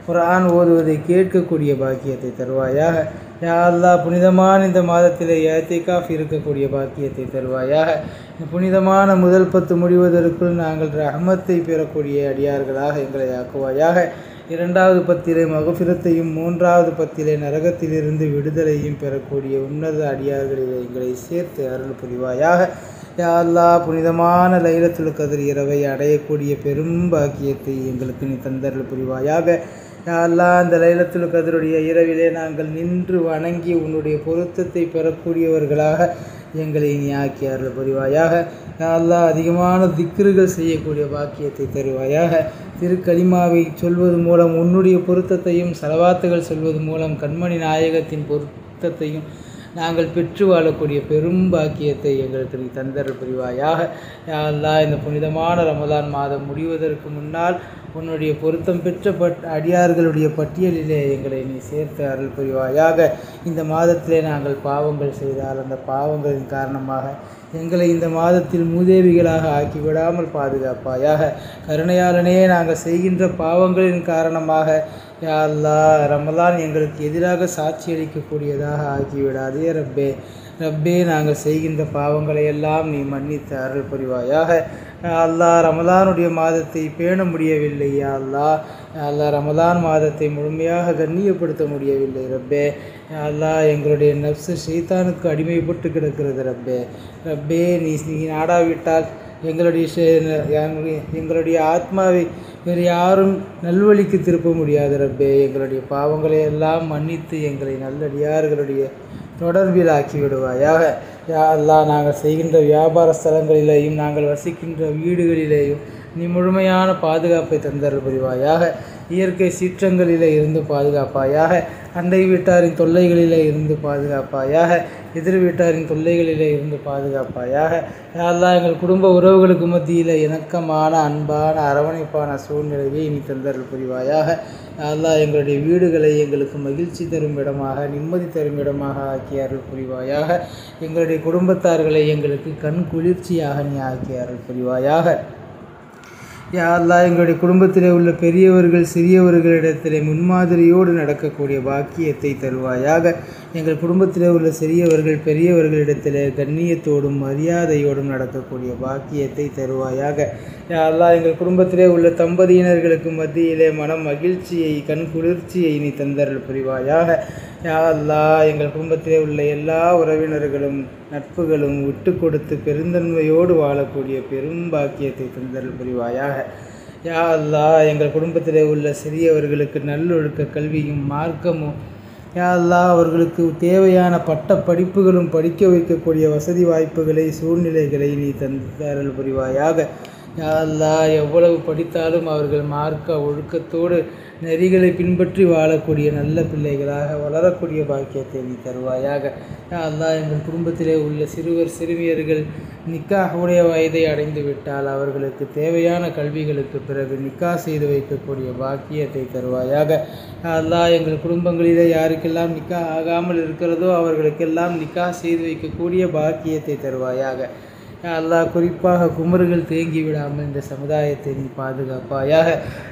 [SPEAKER 2] குர்ஆன் ஓதுவதை கேட்கக்கூடிய பாக்கியத்தை தருவாயாக. யா அல்லாஹ், புனிதமான இந்த மாதத்திலே இஅ்திகாஃப் இருக்கக்கூடிய பாக்கியத்தை தருவாயாக. புனிதமான முதல் 10 முடிவதற்குள் நாங்கள் ரஹ்மத்தை பெறக்கூடிய அடியார்களாக எங்களை ஆக்குவாயாக. 2வது 10 மகஃபிரத்தையும் 3வது 10 நரகத்திலிருந்து விடுதலையும் பெறக்கூடிய உன்னத அடியார்களில் எங்களை சேர்த்து அருள் புரிவாயாக. யா அல்லாஹ், புனிதமான லைலத்துல் கத்ர் இரவை அடையக்கூடிய பெரும் பாக்கியத்தை எங்களுக்கு நீ தந்தருள் புரிவாயாக. யா அல்லாஹ், அந்த லைலத்துல் கத்ருடைய இரவிலே நாங்கள் நின்று வணங்கி உன்னுடைய பொருத்தத்தை பெறக்கூடியவர்களாக எங்களை நீ ஆக்கி அருள் புரிவாயாக. யா அல்லாஹ், அதிகமான திக்ருகள் செய்யக்கூடிய பாக்கியத்தை தருவாயாக. திருக்கலிமாவை சொல்வது மூலம் உன்னுடைய பொருத்தத்தையும், சலவாத்துகள் சொல்வது மூலம் கண்மணி நாயகத்தின் பொருத்தத்தையும் நாங்கள் பெற்று வாழக்கூடிய பெரும் பாக்கியத்தை எங்களுக்கு நீ தந்தருள் புரிவாயாக. யா அல்லாஹ், இந்த புனிதமான ரமதான் மாதம் முடிவதற்கு முன்னால் உன்னுடைய பொருத்தம் பெற்ற அடியார்களுடைய பட்டியலிலே எங்களை நீ சேர்த்து அருள் புரிவாயாக. இந்த மாதத்திலே நாங்கள் பாவங்கள் செய்தால் அந்த பாவங்களின் காரணமாக எங்களை இந்த மாதத்தில் மூதேவிகளாக ஆக்கிவிடாமல் பாதுகாப்பாயாக. கருணையாளனே, நாங்கள் செய்கின்ற பாவங்களின் காரணமாக யா அல்லாஹ், ரமலான் எங்களுக்கு எதிராக சாட்சி அளிக்கக்கூடியதாக ஆக்கிவிடாதே ரப்பே. ரப்பே, நாங்கள் செய்கின்ற பாவங்களை எல்லாம் நீ மன்னித்து அருள் புரிவாயாக. அல்லாஹ், ரமலானுடைய மாதத்தை பேண முடியவில்லை. யா அல்லாஹ், ரமலான் மாதத்தை முழுமையாக கண்ணியப்படுத்த முடியவில்லை ரப்பே. யா அல்லாஹ், எங்களுடைய நப்சு ஷைத்தானுக்கு அடிமைப்பட்டு கிடக்கிறது ரப்பே. ரப்பே, நீ நாடாவிட்டால் எங்களுடைய ஆத்மாவை வேறு யாரும் நல்வழிக்கு திருப்ப முடியாது ரப்பே. எங்களுடைய பாவங்களை எல்லாம் மன்னித்து எங்களை நல்லடியார்களுடைய தொடர்பில் ஆக்கி விடுவாயாக. யா அல்லாஹ், நாங்கள் செய்கின்ற வியாபார ஸ்தலங்களிலேயும் நாங்கள் வசிக்கின்ற வீடுகளிலேயும் நீ முழுமையான பாதுகாப்பை தந்தருள் புரிவாயாக. இயற்கை சீற்றங்களிலே இருந்து பாதுகாப்பாயாக, அண்டை வீட்டாரின் தொல்லைகளிலே இருந்து பாதுகாப்பாயாக, எதிர் வீட்டாரின் தொல்லைகளிலே இருந்து பாதுகாப்பாயாக. யா அல்லாஹ் எங்கள் குடும்ப உறவுகளுக்கு மத்தியில் இணக்கமான அன்பான அரவணைப்பான சூழ்நிலையை நீ தந்தருள் புரிவாயாக. யா அல்லாஹ் எங்களுடைய வீடுகளை எங்களுக்கு மகிழ்ச்சி தரும் இடமாக, நிம்மதி தரும் இடமாக ஆக்கி அருள் புரிவாயாக. எங்களுடைய குடும்பத்தார்களை எங்களுக்கு கண் குளிர்ச்சியாக நீ ஆக்கி அருள் புரிவாயாக. யா அல்லாஹ் எங்களுடைய குடும்பத்திலே உள்ள பெரியவர்கள் சிறியவர்களிடத்திலே முன்மாதிரியோடு நடக்கக்கூடிய பாக்கியத்தை தருவாயாக. எங்கள் குடும்பத்திலே உள்ள சிறியவர்கள் பெரியவர்களிடத்திலே கண்ணியத்தோடும் மரியாதையோடும் நடக்கக்கூடிய பாக்கியத்தை தருவாயாக. யா அல்லாஹ் எங்கள் குடும்பத்திலே உள்ள தம்பதியினர்களுக்கு மத்தியிலே மன மகிழ்ச்சியை கண் குளிர்ச்சியை நீ தந்தருள் புரிவாயாக. யா அல்லாஹ் எங்கள் குடும்பத்திலே உள்ள எல்லா உறவினர்களும் நட்புகளும் விட்டு கொடுத்து பெருந்தன்மையோடு வாழக்கூடிய பெரும் பாக்கியத்தை தந்தருள் புரிவாயாக. யா அல்லாஹ் எங்கள் குடும்பத்திலே உள்ள சிறியவர்களுக்கு நல்லொழுக்க கல்வியும் மார்க்கமும், யா அல்லாஹ் அவர்களுக்கு தேவையான பட்ட படிப்புகளும் படிக்க வைக்கக்கூடிய வசதி வாய்ப்புகளை சூழ்நிலைகளை நீ தந்தருள் புரிவாயாக. யா அல்லாஹ் எவ்வளவு படித்தாலும் அவர்கள் மார்க்க ஒழுக்கத்தோடு நெறிகளை பின்பற்றி வாழக்கூடிய நல்ல பிள்ளைகளாக வளரக்கூடிய பாக்கியத்தை நீ தருவாயாக. யா அல்லாஹ் எங்கள் குடும்பத்திலே உள்ள சிறுவர் சிறுமியர்கள் நிக்காஹுடைய வயதை அடைந்து விட்டால் அவர்களுக்கு தேவையான கல்விகளுக்கு பிறகு நிக்கா செய்து வைக்கக்கூடிய பாக்கியத்தை தருவாயாக. யா அல்லாஹ் எங்கள் குடும்பங்களிலே யாருக்கெல்லாம் நிக்கா ஆகாமல் இருக்கிறதோ அவர்களுக்கெல்லாம் நிக்கா செய்து வைக்கக்கூடிய பாக்கியத்தை தருவாயாக. யா அல்லாஹ் குறிப்பாக குமர்கள் தேங்கி விடாமல் இந்த சமுதாயத்தை நீ பாதுகாப்பாயாக.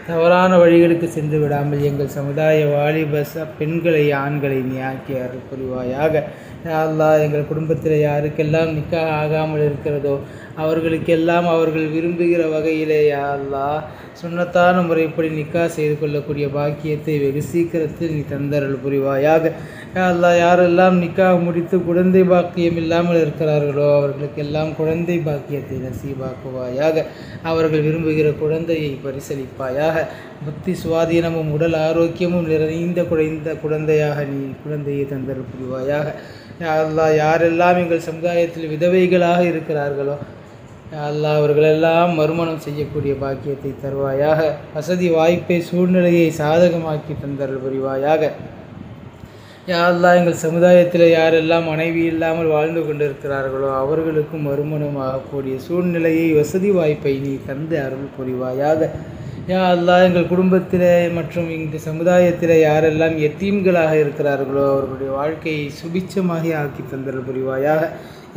[SPEAKER 2] தவறான வழிகளுக்கு சென்று விடாமல் எங்கள் சமுதாய வாலிப பெண்களை ஆண்களை நீ ஆக்கி அருள் புரிவாயாக. யா அல்லாஹ் எங்கள் குடும்பத்தில் யாருக்கெல்லாம் நிக்கா ஆகாமல் இருக்கிறதோ அவர்களுக்கெல்லாம் அவர்கள் விரும்புகிற வகையிலே யா அல்லாஹ் சுன்னத்தான முறைப்படி நிக்கா செய்து கொள்ளக்கூடிய பாக்கியத்தை வெகு சீக்கிரத்தில் நீ தந்தருள் புரிவாயாக. யா அல்லாஹ் யாரெல்லாம் நிக்கா முடித்து குழந்தை பாக்கியம் இல்லாமல் இருக்கிறார்களோ அவர்களுக்கெல்லாம் குழந்தை பாக்கியத்தை நசீபாக்குவாயாக. அவர்கள் விரும்புகிற குழந்தையை பரிசளிப்பாயாக. புத்தி சுவாதீனமும் உடல் ஆரோக்கியமும் நிறைந்த குழந்தையாக நீ குழந்தையை தந்தருள் புரிவாயாக. யா அல்லாஹ் யாரெல்லாம் எங்கள் சமுதாயத்தில் விதவைகளாக இருக்கிறார்களோ யா அல்லாஹ் அவர்களெல்லாம் மறுமணம் செய்யக்கூடிய பாக்கியத்தை தருவாயாக. வசதி வாய்ப்பை சூழ்நிலையை சாதகமாக்கி தந்தருள் புரிவாயாக. யா அல்லாஹ் எங்கள் சமுதாயத்தில் யாரெல்லாம் மனைவி இல்லாமல் வாழ்ந்து கொண்டிருக்கிறார்களோ அவர்களுக்கும் மறுமணம் ஆகக்கூடிய சூழ்நிலையை வசதி வாய்ப்பை நீ தந்து அருள் புரிவாயாக. யா அல்லாஹ் எங்கள் குடும்பத்தில் மற்றும் இந்த சமுதாயத்தில் யாரெல்லாம் எத்தீம்களாக இருக்கிறார்களோ அவர்களுடைய வாழ்க்கையை சுபிட்சமாகி ஆக்கி தந்தருள் புரிவாயாக.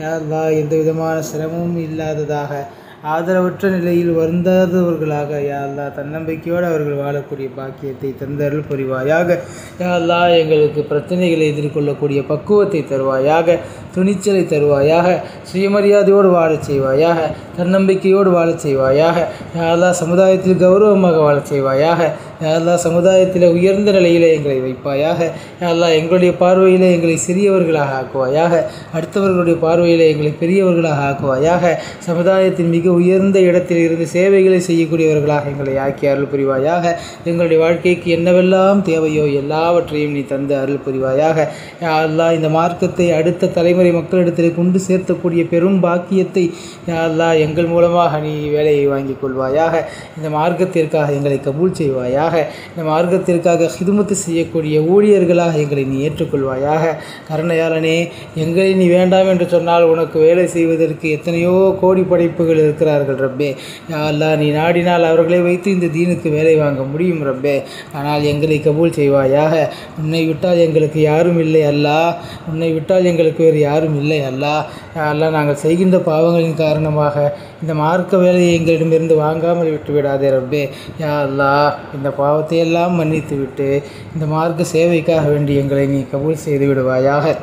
[SPEAKER 2] யா அல்லாஹ் எந்த விதமான சிரமமும் இல்லாததாக ஆதரவற்ற நிலையில் வருந்தாதவர்களாக யா அல்லாஹ் தன்னம்பிக்கையோடு அவர்கள் வாழக்கூடிய பாக்கியத்தை தந்தருள் புரிவாயாக. யா அல்லாஹ் எங்களுக்கு பிரச்சனைகளை எதிர்கொள்ளக்கூடிய பக்குவத்தை தருவாயாக. துணிச்சலை தருவாயாக. சுயமரியாதையோடு வாழச் செய்வாயாக. தன்னம்பிக்கையோடு வாழச் செய்வாயாக. யா அல்லாஹ் சமுதாயத்தில் கௌரவமாக வாழச் செய்வாயாக. யா அல்லாஹ் சமுதாயத்தில் உயர்ந்த நிலையிலே எங்களை வைப்பாயாக. யா அல்லாஹ் எங்களுடைய பார்வையிலே எங்களை சிறியவர்களாக ஆக்குவாயாக. அடுத்தவர்களுடைய பார்வையிலே எங்களை பெரியவர்களாக ஆக்குவாயாக. சமுதாயத்தின் மிக உயர்ந்த இடத்தில் இருந்து சேவைகளை செய்யக்கூடியவர்களாக எங்களை ஆக்கி அருள் புரிவாயாக. எங்களுடைய வாழ்க்கைக்கு என்னவெல்லாம் தேவையோ எல்லாவற்றையும் நீ தந்து அருள் புரிவாயாக. யா அல்லாஹ் இந்த மார்க்கத்தை அடுத்த தலைமுறை மக்களிடத்தில் கொண்டு சேர்த்தக்கூடிய பெரும் பாக்கியத்தை யா அல்லாஹ் எங்கள் மூலமாக நீ வேலையை வாங்கிக் கொள்வாயாக. இந்த மார்க்கத்திற்காக எங்களை கபூல் செய்வாயாக. இந்த மார்க்கத்திற்காக ஹிதுமத்து செய்யக்கூடிய ஊழியர்களாக எங்களை நீ ஏற்றுக்கொள்வாயாக. கருணையாளனே, எங்களை நீ வேண்டாம் என்று சொன்னால் உனக்கு வேலை செய்வதற்கு எத்தனையோ கோடி படைப்புகள் இருக்கிறார்கள் ரப்பே. யா அல்லாஹ் நீ நாடினால் அவர்களை வைத்து இந்த தீனுக்கு வேலை வாங்க முடியும் ரப்பே. ஆனால் எங்களை கபூல் செய்வாயாக. உன்னை விட்டால் எங்களுக்கு யாரும் இல்லை அல்லாஹ். உன்னை விட்டால் எங்களுக்கு வேறு யாரும் இல்லை அல்லாஹ். யா அல்லாஹ் நாங்கள் செய்கின்ற பாவங்களின் காரணமாக இந்த மார்க்க வேலையை எங்களிடமிருந்து வாங்காமல் விட்டுவிடாதே ரப்பே. யா அல்லாஹ் இந்த பாவத்தை எல்லாம் மன்னித்து விட்டு இந்த மார்க்க சேவைக்காக வேண்டி எங்களை நீ கபூல் செய்து விடுவாயாக.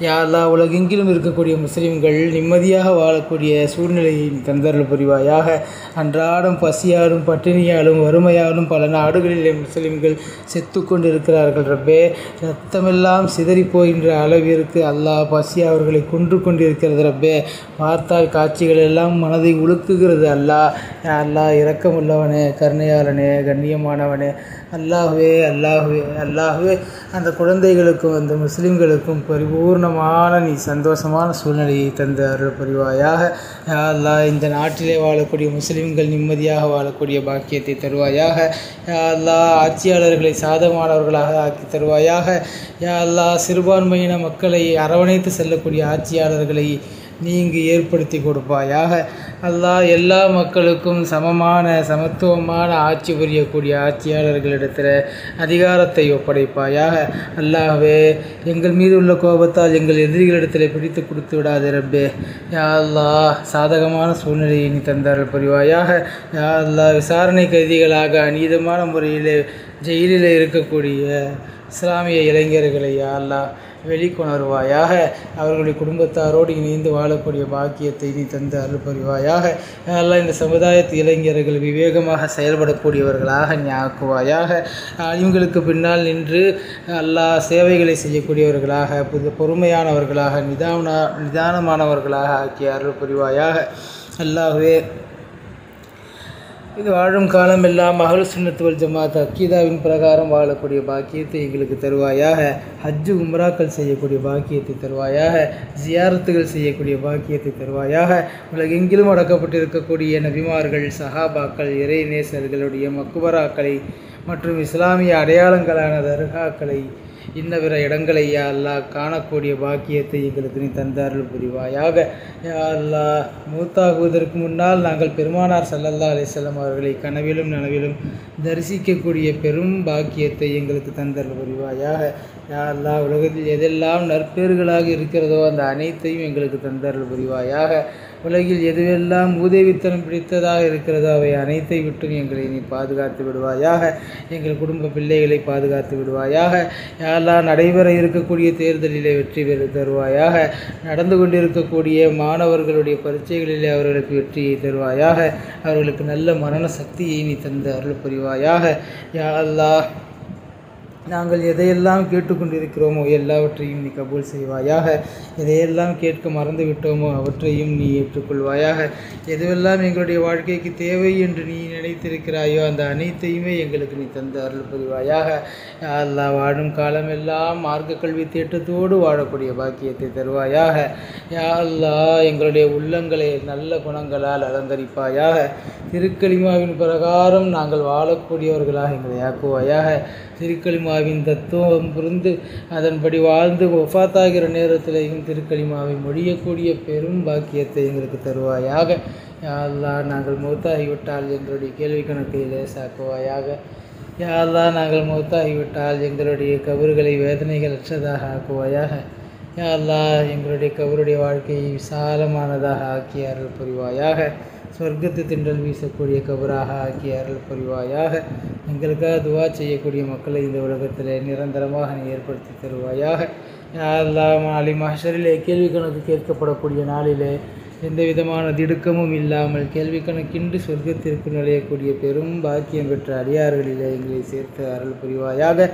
[SPEAKER 2] யா அல்லாஹ் உலகெங்கிலும் இருக்கக்கூடிய முஸ்லிம்கள் நிம்மதியாக வாழக்கூடிய சூழ்நிலையை தந்தருள் புரிவாயாக. அன்றாடம் பசியாலும் பட்டினியாலும் வறுமையாலும் பல நாடுகளிலே முஸ்லிம்கள் செத்து கொண்டிருக்கிறார்கள் ரப்பே. ரத்தமெல்லாம் சிதறி போகின்ற அளவிற்கு அல்லாஹ் பசி அவர்களை கொன்று கொண்டிருக்கிறது ரப்பே. பார்த்தால் காட்சிகள் எல்லாம் மனதை உலுக்குகிறது அல்லாஹ். யா அல்லாஹ் இரக்கமுள்ளவனே, கருணையாளனே, கண்ணியமானவனே, அல்லாஹ்வே அல்லாஹ்வே அல்லாஹ்வே அந்த குழந்தைகளுக்கும் அந்த முஸ்லிம்களுக்கும் பரிபூர்ணமான நீ சந்தோஷமான சூழ்நிலையை தந்து அருள் புரிவாயாக. யா அல்லாஹ் இந்த நாட்டிலே வாழக்கூடிய முஸ்லிம்கள் நிம்மதியாக வாழக்கூடிய பாக்கியத்தை தருவாயாக. யா அல்லாஹ் ஆட்சியாளர்களை சாதகமானவர்களாக ஆக்கி தருவாயாக. யா அல்லாஹ் சிறுபான்மையின மக்களை அரவணைத்து செல்லக்கூடிய ஆட்சியாளர்களை நீங்கு ஏற்படுத்தி கொடுப்பாயாக. அல்லாஹ் எல்லா மக்களுக்கும் சமத்துவமான ஆட்சி புரியக்கூடிய ஆட்சியாளர்களிடத்தில் அதிகாரத்தை ஒப்படைப்பாயாக. அல்லாஹ்வே எங்கள் மீது உள்ள கோபத்தால் எங்கள் எதிரிகளிடத்தில் பிடித்து கொடுத்து விடாதே ரப்பே. யா அல்லாஹ் சாதகமான சூழ்நிலையை நீ தந்தார்கள் புரிவாயாக. யா அல்லாஹ் விசாரணை கைதிகளாக அநீதமான முறையில் ஜெயிலில் இருக்கக்கூடிய இஸ்லாமிய இளைஞர்களை யா அல்லாஹ் வெளிக்கொணர்வாயாக. அவர்களுடைய குடும்பத்தாரோடு இணைந்து வாழக்கூடிய பாக்கியத்தை நீ தந்து அருள் புரிவாயாக. எல்லாம் இந்த சமுதாயத்து இளைஞர்கள் விவேகமாக செயல்படக்கூடியவர்களாக நீ ஆக்குவாயாக. இவங்களுக்கு பின்னால் நின்று அல்லாஹ் சேவைகளை செய்யக்கூடியவர்களாக பொறுமையானவர்களாக நிதானமானவர்களாக ஆக்கி அருள் புரிவாயாக. அல்லாஹ்வே இது வாழும் காலம் எல்லாம் அஹ்லு சுன்னத் வல் ஜமாத் அக்கீதாவின் பிரகாரம் வாழக்கூடிய பாக்கியத்தை எங்களுக்கு தருவாயாக. ஹஜ்ஜு உம்ராக்கள் செய்யக்கூடிய பாக்கியத்தை தருவாயாக. ஜியாரத்துகள் செய்யக்கூடிய பாக்கியத்தை தருவாயாக. உலகெங்கிலும் அடக்கப்பட்டிருக்கக்கூடிய நபிமார்கள், சஹாபாக்கள், இறை நேசர்களுடைய மக்பராக்களை மற்றும் இஸ்லாமிய அடையாளங்களான தர்காக்களை இன்னபிற இடங்களை யா அல்லாஹ் காணக்கூடிய பாக்கியத்தை எங்களுக்கு நீ தந்தார்கள் புரிவாயாக. யா அல்லாஹ் மூத்தாகுவதற்கு முன்னால் நாங்கள் பெருமானார் ஸல்லல்லாஹு அலைஹி வஸல்லம் அவர்களை கனவிலும் நனவிலும் தரிசிக்கக்கூடிய பெரும் பாக்கியத்தை எங்களுக்கு தந்தார்கள் புரிவாயாக. யா அல்லாஹ் உலகத்தில் எதெல்லாம் நற்பேறுகளாக இருக்கிறதோ அந்த அனைத்தையும் எங்களுக்கு தந்தார்கள் புரிவாயாக. உலகில் எதுவெல்லாம் மூதேவித்தனம் பிடித்ததாக இருக்கிறதோ அவை அனைத்தை விட்டும் எங்களை நீ பாதுகாத்து விடுவாயாக. எங்கள் குடும்ப பிள்ளைகளை பாதுகாத்து விடுவாயாக. யாரெல்லாம் நடைபெற இருக்கக்கூடிய தேர்தலிலே வெற்றி பெறு தருவாயாக. நடந்து கொண்டிருக்கக்கூடிய மாணவர்களுடைய பரீட்சைகளிலே அவர்களுக்கு வெற்றியை தருவாயாக. அவர்களுக்கு நல்ல மரண சக்தியை நீ தந்து அருள் புரிவாயாக. யா அல்லாஹ் நாங்கள் எதையெல்லாம் கேட்டுக்கொண்டிருக்கிறோமோ எல்லாவற்றையும் நீ கபூல் செய்வாயாக. எதையெல்லாம் கேட்க மறந்து விட்டோமோ அவற்றையும் நீ ஏற்றுக்கொள்வாயாக. எதுவெல்லாம் எங்களுடைய வாழ்க்கைக்கு தேவை என்று நீ நினைத்திருக்கிறாயோ அந்த அனைத்தையுமே எங்களுக்கு நீ தந்து அருள் புரிவாயாக. யா அல்லாஹ் வாழும் காலமெல்லாம் மார்க்க கல்வி தேட்டத்தோடு வாழக்கூடிய பாக்கியத்தை தருவாயாக. யா அல்லாஹ் எங்களுடைய உள்ளங்களை நல்ல குணங்களால் அலங்கரிப்பாயாக. திருக்கலிமாவின் பிரகாரம் நாங்கள் வாழக்கூடியவர்களாக எங்களை ஆக்குவாயாக. திருக்கலிமாவின் தத்துவம் புரிந்து அதன்படி வாழ்ந்து ஒஃபாத்தாகிற நேரத்திலேயும் திருக்கலிமாவை மொழியக்கூடிய பெரும் பாக்கியத்தை எங்களுக்கு தருவாயாக. யா அல்லாஹ் நாங்கள் மௌத்தாகிவிட்டால் எங்களுடைய கேள்வி கணக்கை லேசாக்குவாயாக. யா அல்லாஹ் நாங்கள் மௌத்தாகிவிட்டால் எங்களுடைய கபறுகளை வேதனைகள் அற்றதாக ஆக்குவாயாக. யா அல்லாஹ் எங்களுடைய கபருடைய வாழ்க்கையை விசாலமானதாக ஆக்கி அருள் புரிவாயாக. சொர்க்கத்து திண்டல் வீசக்கூடிய கபராக ஆக்கி அருள் புரிவாயாக. எங்களுக்காக துவா செய்யக்கூடிய மக்களை இந்த உலகத்தில் நிரந்தரமாக நீ ஏற்படுத்தி தருவாயாக. யா அல்லாஹ் நாளை மஹ்ஷரிலே கேள்வி கணக்கு கேட்கப்படக்கூடிய நாளிலே எந்த விதமான திடுக்கமும் இல்லாமல் கேள்வி கணக்கின்றி சொர்க்கத்திற்கு நுழையக்கூடிய பெரும் பாக்கியம் பெற்ற அடியார்களிலே எங்களை சேர்த்து அருள் புரிவாயாக.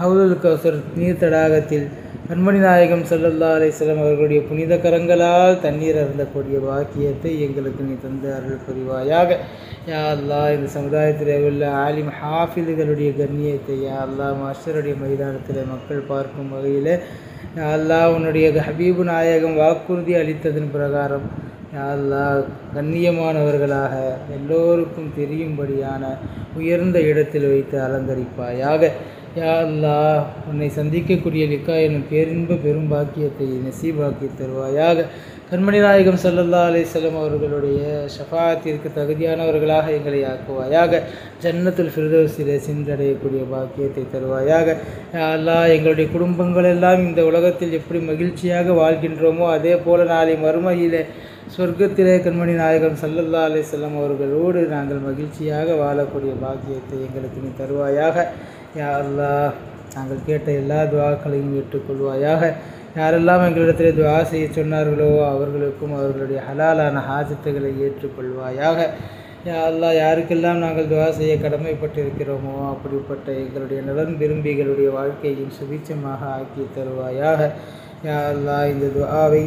[SPEAKER 2] ஹவுலுல் கௌசர் நீர் தடாகத்தில் கண்மணி நாயகம் ஸல்லல்லாஹு அலைஹி வஸல்லம் அவர்களுடைய புனித கரங்களால் தண்ணீர் அருந்தக்கூடிய பாக்கியத்தை எங்களுக்கு நீ தந்து அருள் புரிவாயாக. யா அல்லாஹ் இந்த சமுதாயத்தில் உள்ள ஆலிம் ஹாஃபில்களுடைய கண்ணியத்தை யா அல்லாஹ் மஹ்ஷருடைய மைதானத்தில் மக்கள் பார்க்கும் வகையில் யா அல்லாஹ் உன்னுடைய ஹபீபு நாயகம் வாக்குறுதி அளித்ததன் பிரகாரம் யா அல்லாஹ் கண்ணியமானவர்களாக எல்லோருக்கும் தெரியும்படியான உயர்ந்த இடத்தில் வைத்து அலங்கரிப்பாயாக. யா அல்லாஹ் உன்னை சந்திக்கக்கூடிய லிக்கா எனும் பேரின்ப பெரும் பாக்கியத்தை நசீபாக்கி தருவாயாக. கண்மணி நாயகம் ஸல்லல்லாஹு அலைஹி வஸல்லம் அவர்களுடைய ஷஃபாஅத்திற்கு தகுதியானவர்களாக எங்களை ஆக்குவாயாக. ஜன்னத்துல் ஃபிர்தௌஸிலே சென்றடையக்கூடிய பாக்கியத்தை தருவாயாக. யா அல்லாஹ் எங்களுடைய குடும்பங்கள் எல்லாம் இந்த உலகத்தில் எப்படி மகிழ்ச்சியாக வாழ்கின்றோமோ அதே போல நாளை மறுமையிலே சொர்க்கத்திலே கண்மணி நாயகம் ஸல்லல்லாஹு அலைஹி வஸல்லம் அவர்களோடு நாங்கள் மகிழ்ச்சியாக வாழக்கூடிய பாக்கியத்தை எங்களுக்கு நீ தருவாயாக. யா அல்லாஹ் நாங்கள் கேட்ட எல்லா துஆக்களையும் ஏற்றுக்கொள்வாயாக. யாரெல்லாம் எங்களிடத்தில் துஆ செய்ய சொன்னார்களோ அவர்களுக்கும் அவர்களுடைய ஹலாலான ஹாஜத்துகளை ஏற்றுக்கொள்வாயாக. யா அல்லாஹ் யாருக்கெல்லாம் நாங்கள் துஆ செய்ய கடமைப்பட்டிருக்கிறோமோ அப்படிப்பட்ட எங்களுடைய நலன் விரும்பிகளுடைய வாழ்க்கையும் சுபிச்சமாக ஆக்கி தருவாயாக. யா அல்லாஹ் இந்த துஆவை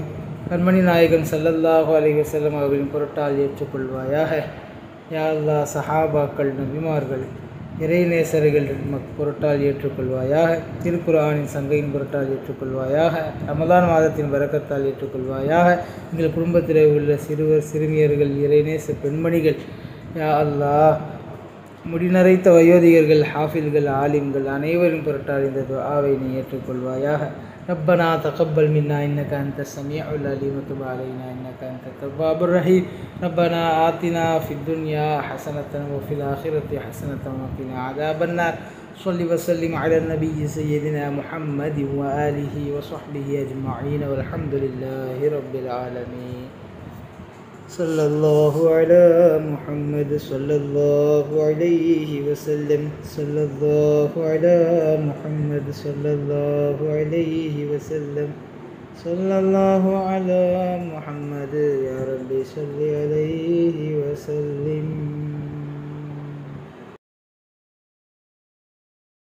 [SPEAKER 2] கண்மணி நாயகன் ஸல்லல்லாஹு அலைஹி வஸல்லம் அவர்களின் பொருட்டால் ஏற்றுக்கொள்வாயாக. யா அல்லாஹ் சஹாபாக்கள், நபிமார்கள், இறைநேசர்கள் பொருட்டால் ஏற்றுக்கொள்வாயாக. திருக்குர்ஆனின் சங்கையின் பொருட்டால் ஏற்றுக்கொள்வாயாக. ரமதான் மாதத்தின் பரக்கத்தால் ஏற்றுக்கொள்வாயாக. எங்கள் குடும்பத்தில் உள்ள சிறுவர் சிறுமியர்கள் இறைநேச பெண்மணிகள் யா அல்லாஹ் முடிநரைத்த வயோதிகர்கள் ஹாஃபில்கள் ஆலிம்கள் அனைவரின் பொருட்டால் இந்த துஆவை நீ ஏற்றுக்கொள்வாயாக. ربنا تقبل منا إنك أنت السميع العليم وتب علينا إنك أنت التواب الرحيم. ربنا آتنا في الدنيا حسنة وفي الآخرة حسنة وقنا عذاب النار. صل وسلم على النبي سيدنا محمد وآله وصحبه أجمعين والحمد لله رب العالمين. صلى الله على محمد صلى الله عليه وسلم. صلى الله على محمد صلى الله عليه وسلم. صلى الله على محمد يا رب صل عليه وسلم.